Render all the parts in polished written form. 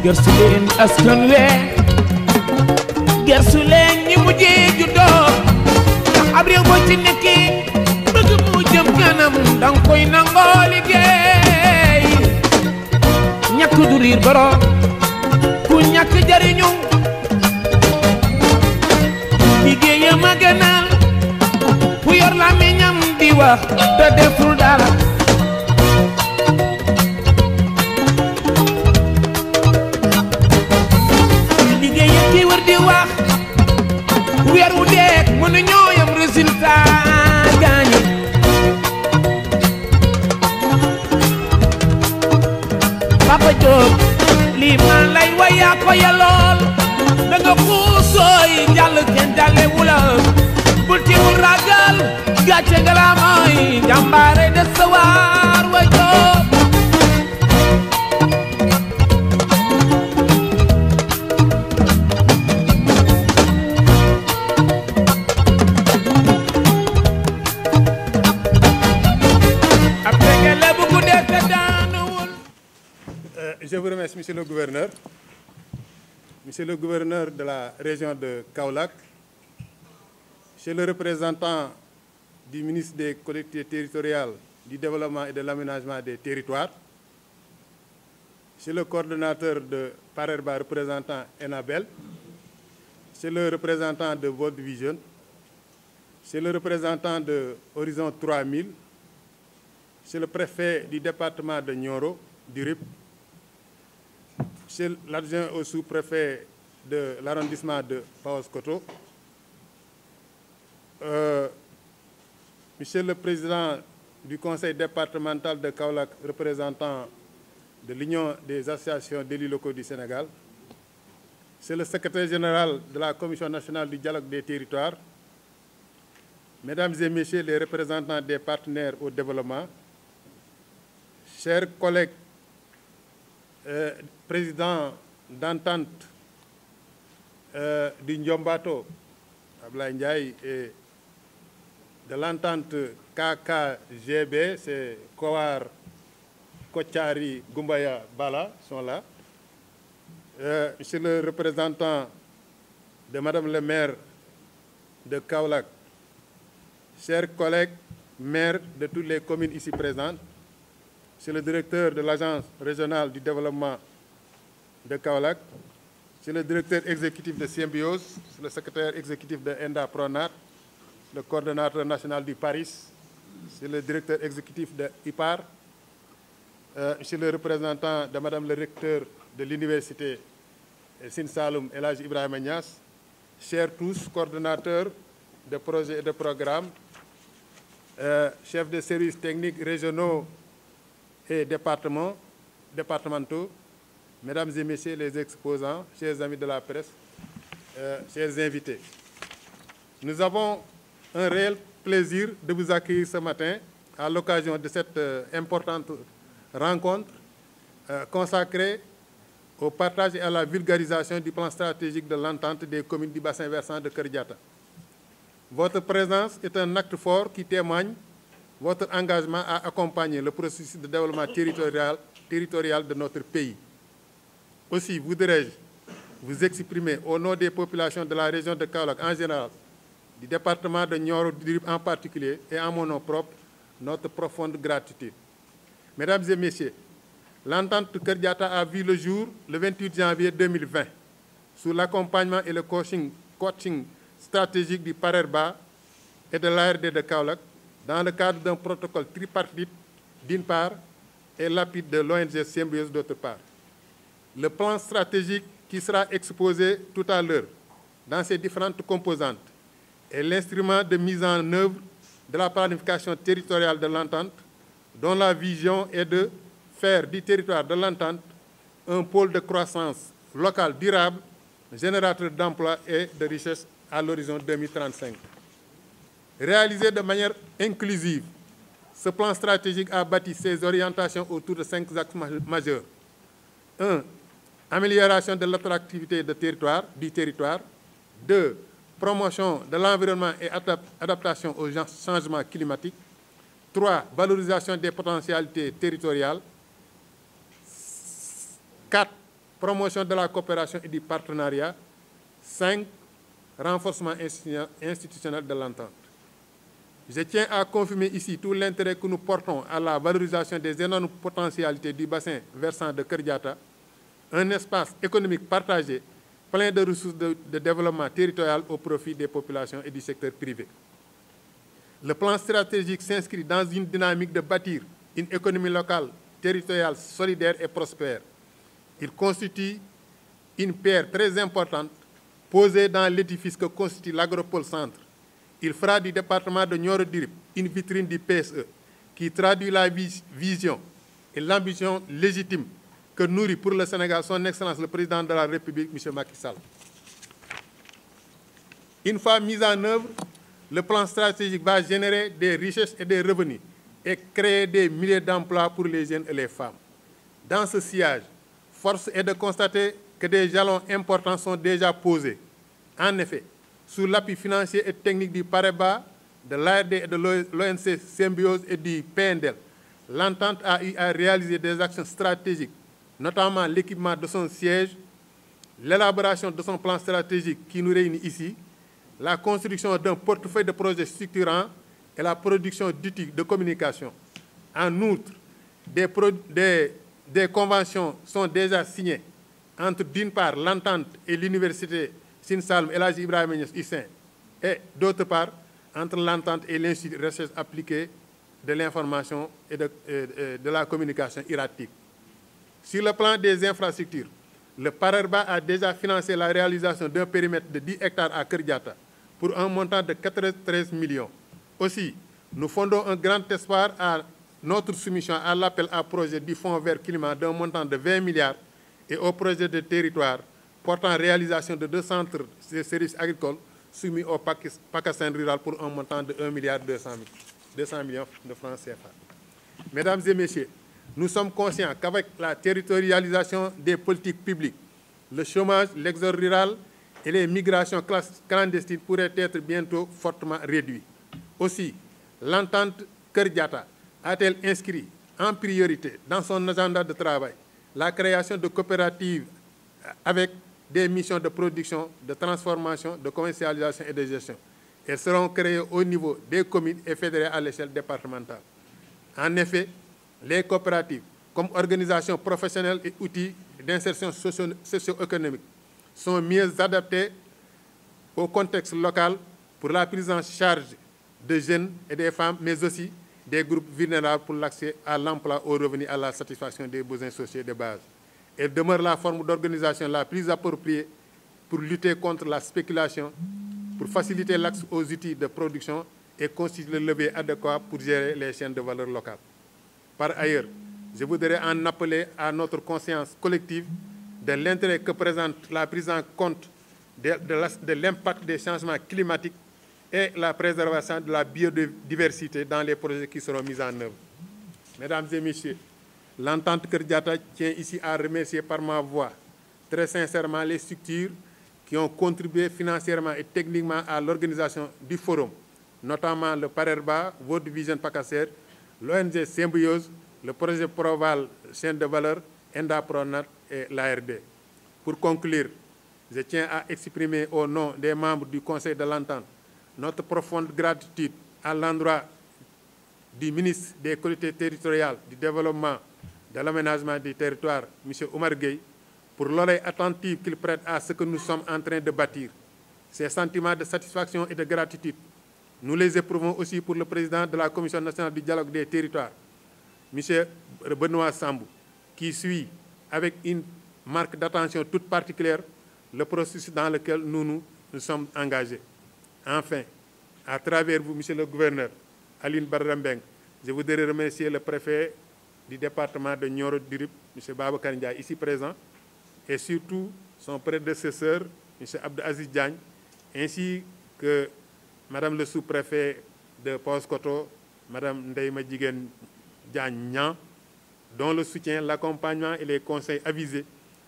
gërsu leen askan we gërsu leen ñi mujjee juddoo ndax ab réew boo ci nekkee bëgg mu jëm kanam danga koy nangoo liggéey ñàkk du riir borom ku ñàkk jariñu liggéeyam a gënal ku yor làmmiñam di wax te deful dara liggéeyam ki wër di wax weer wu deek mënu ñoo yam résultat gaañi Papa Diop lii man lay wayaa ko ya lool da nga xuusooy jàll kenn jàlle wula bul ti wul ragal gàcce nga la mooy jàmbaare de sawar wa Diop Je vous remercie, Monsieur le Gouverneur. Monsieur le Gouverneur de la région de Kaolack, Monsieur le représentant du ministre des collectivités territoriales, du développement et de l'aménagement des territoires, Monsieur le coordonnateur de Parerba représentant Enabel, Monsieur le représentant de World Vision, Monsieur le représentant de Horizon 3000, Monsieur le préfet du département de Nioro, du RIP, Monsieur l'adjoint au sous-préfet de l'arrondissement de Paoskoto, Monsieur le président du conseil départemental de Kaolack, représentant de l'Union des associations d'élus locaux du Sénégal, Monsieur le secrétaire général de la Commission nationale du dialogue des territoires, Mesdames et Messieurs les représentants des partenaires au développement, chers collègues, président d'entente du Ndiombato, Ablaye Ndiaye, et de l'entente KKGB, c'est Kowar, Kochari, Gumbaya, Bala, sont là. Monsieur le représentant de Madame le maire de Kaolack, chers collègues maires de toutes les communes ici présentes, Monsieur le directeur de l'Agence régionale du développement de Kaolack, Monsieur le directeur exécutif de Symbiose, le secrétaire exécutif de ENDA Pronat, le coordonnateur national du Paris, Monsieur le directeur exécutif de IPAR, Monsieur le représentant de Madame le recteur de l'université Sine Saloum El Hadji Ibrahima Niass, chers tous, coordonnateurs de projets et de programmes, chefs de services techniques régionaux et départementaux, Mesdames et Messieurs les exposants, chers amis de la presse, chers invités. Nous avons un réel plaisir de vous accueillir ce matin à l'occasion de cette importante rencontre consacrée au partage et à la vulgarisation du plan stratégique de l'entente des communes du bassin versant de Keur Diatta. Votre présence est un acte fort qui témoigne votre engagement à accompagner le processus de développement territorial de notre pays. Aussi, voudrais-je vous exprimer au nom des populations de la région de Kaolack en général, du département de Nioro du Rip en particulier, et en mon nom propre, notre profonde gratitude. Mesdames et Messieurs, l'entente de Keur Diatta a vu le jour le 28 janvier 2020, sous l'accompagnement et le coaching stratégique du Parerba et de l'ARD de Kaolack, dans le cadre d'un protocole tripartite d'une part et l'appui de l'ONG Symbiose d'autre part. Le plan stratégique qui sera exposé tout à l'heure dans ses différentes composantes est l'instrument de mise en œuvre de la planification territoriale de l'entente, dont la vision est de faire du territoire de l'entente un pôle de croissance locale durable, générateur d'emplois et de richesses à l'horizon 2035. Réalisé de manière inclusive, ce plan stratégique a bâti ses orientations autour de 5 axes majeurs. 1. Amélioration de l'attractivité du territoire. 2. Promotion de l'environnement et adaptation aux changements climatiques. 3. Valorisation des potentialités territoriales. 4. promotion de la coopération et du partenariat. 5. Renforcement institutionnel de l'entente. Je tiens à confirmer ici tout l'intérêt que nous portons à la valorisation des énormes potentialités du bassin versant de Keur Diatta, un espace économique partagé, plein de ressources de développement territorial au profit des populations et du secteur privé. Le plan stratégique s'inscrit dans une dynamique de bâtir une économie locale, territoriale, solidaire et prospère. Il constitue une pierre très importante posée dans l'édifice que constitue l'Agropole Centre. Il fera du département de Nioro-du-Rip une vitrine du PSE qui traduit la vision et l'ambition légitime que nourrit pour le Sénégal son Excellence le Président de la République, M. Macky Sall. Une fois mis en œuvre, le plan stratégique va générer des richesses et des revenus et créer des milliers d'emplois pour les jeunes et les femmes. Dans ce sillage, force est de constater que des jalons importants sont déjà posés. En effet, sous l'appui financier et technique du Pareba, de l'ARD et de l'ONC Symbiose et du PNDL, l'entente a eu à réaliser des actions stratégiques, notamment l'équipement de son siège, l'élaboration de son plan stratégique qui nous réunit ici, la construction d'un portefeuille de projets structurants et la production d'outils de communication. En outre, des conventions sont déjà signées entre, d'une part, l'entente et l'université Sine Saloum El Hadji Ibrahima Niass USSIN et, d'autre part, entre l'entente et l'Institut de recherche appliquée de l'information et de la communication IRATIC. Sur le plan des infrastructures, le Pareba a déjà financé la réalisation d'un périmètre de 10 hectares à Keur Diatta pour un montant de 93 millions. Aussi, nous fondons un grand espoir à notre soumission à l'appel à projet du Fonds vert climat d'un montant de 20 milliards et au projet de territoire portant réalisation de 2 centres de services agricoles soumis au PACASEN rural pour un montant de 1 milliard 200 millions de francs CFA. Mesdames et messieurs, nous sommes conscients qu'avec la territorialisation des politiques publiques, le chômage, l'exode rural et les migrations clandestines pourraient être bientôt fortement réduits. Aussi, l'entente Keur Diatta a-t-elle inscrit en priorité dans son agenda de travail la création de coopératives avec des missions de production, de transformation, de commercialisation et de gestion. Elles seront créées au niveau des communes et fédérées à l'échelle départementale. En effet, les coopératives, comme organisations professionnelles et outils d'insertion socio-économique, sont mieux adaptées au contexte local pour la prise en charge de jeunes et des femmes, mais aussi des groupes vulnérables pour l'accès à l'emploi, aux revenus, à la satisfaction des besoins sociaux de base. Elle demeure la forme d'organisation la plus appropriée pour lutter contre la spéculation, pour faciliter l'accès aux outils de production et constitue le levier adéquat pour gérer les chaînes de valeur locales. Par ailleurs, je voudrais en appeler à notre conscience collective de l'intérêt que présente la prise en compte de l'impact des changements climatiques et la préservation de la biodiversité dans les projets qui seront mis en œuvre. Mesdames et messieurs, l'entente Keur Diatta tient ici à remercier par ma voix très sincèrement les structures qui ont contribué financièrement et techniquement à l'organisation du forum, notamment le Pareba, World Vision PACASER, l'ONG Symbiose, le projet Proval, chaîne de valeur, ENDA Pronat et l'ARD. Pour conclure, je tiens à exprimer au nom des membres du Conseil de l'Entente notre profonde gratitude à l'endroit du ministre des collectivités territoriales, du développement, de l'aménagement du territoire, M. Oumar Gueye, pour l'oreille attentive qu'il prête à ce que nous sommes en train de bâtir. Ces sentiments de satisfaction et de gratitude, nous les éprouvons aussi pour le président de la Commission nationale du dialogue des territoires, M. Benoît Sambou, qui suit avec une marque d'attention toute particulière le processus dans lequel nous sommes engagés. Enfin, à travers vous, Monsieur le gouverneur, Aline Badara Mbeng, je voudrais remercier le préfet du département de Nioro-du-Rip, M. Babacar Ndiaye, ici présent, et surtout son prédécesseur, M. Abdou Aziz Diagne, ainsi que Madame le sous-préfet de Paoskoto, Madame Ndeye Madjigen Diagne, dont le soutien, l'accompagnement et les conseils avisés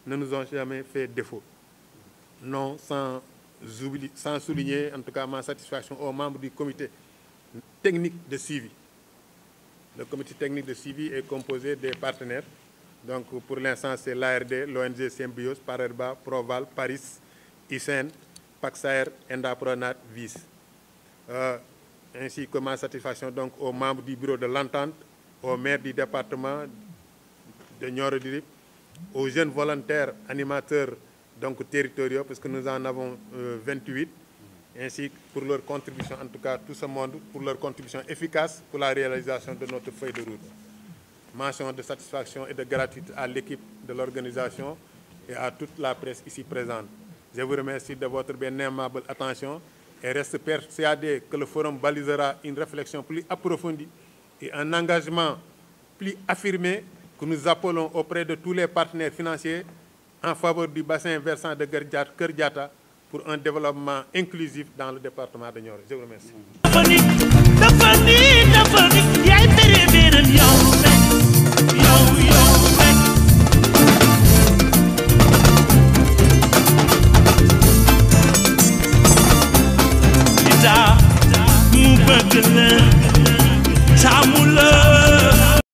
ne nous ont jamais fait défaut. Non, sans souligner en tout cas ma satisfaction aux membres du comité technique de suivi. Le comité technique de suivi est composé des partenaires Donc pour l'instant, c'est l'ARD, l'ONG Symbiose, Parerba, Proval, Paris, ICN, Paxaer, Endapronat, VIS. Ainsi que ma satisfaction donc aux membres du bureau de l'entente, aux maires du département de Nioro-du-Rip, aux jeunes volontaires animateurs donc territoriaux, parce que nous en avons 28, ainsi que pour leur contribution, en tout cas tout ce monde, pour leur contribution efficace pour la réalisation de notre feuille de route. Mention de satisfaction et de gratitude à l'équipe de l'organisation et à toute la presse ici présente. Je vous remercie de votre bien aimable attention et reste persuadé que le forum balisera une réflexion plus approfondie et un engagement plus affirmé que nous appelons auprès de tous les partenaires financiers en faveur du bassin versant de Keur Diatta pour un développement inclusif dans le département de Nioro. Je vous remercie.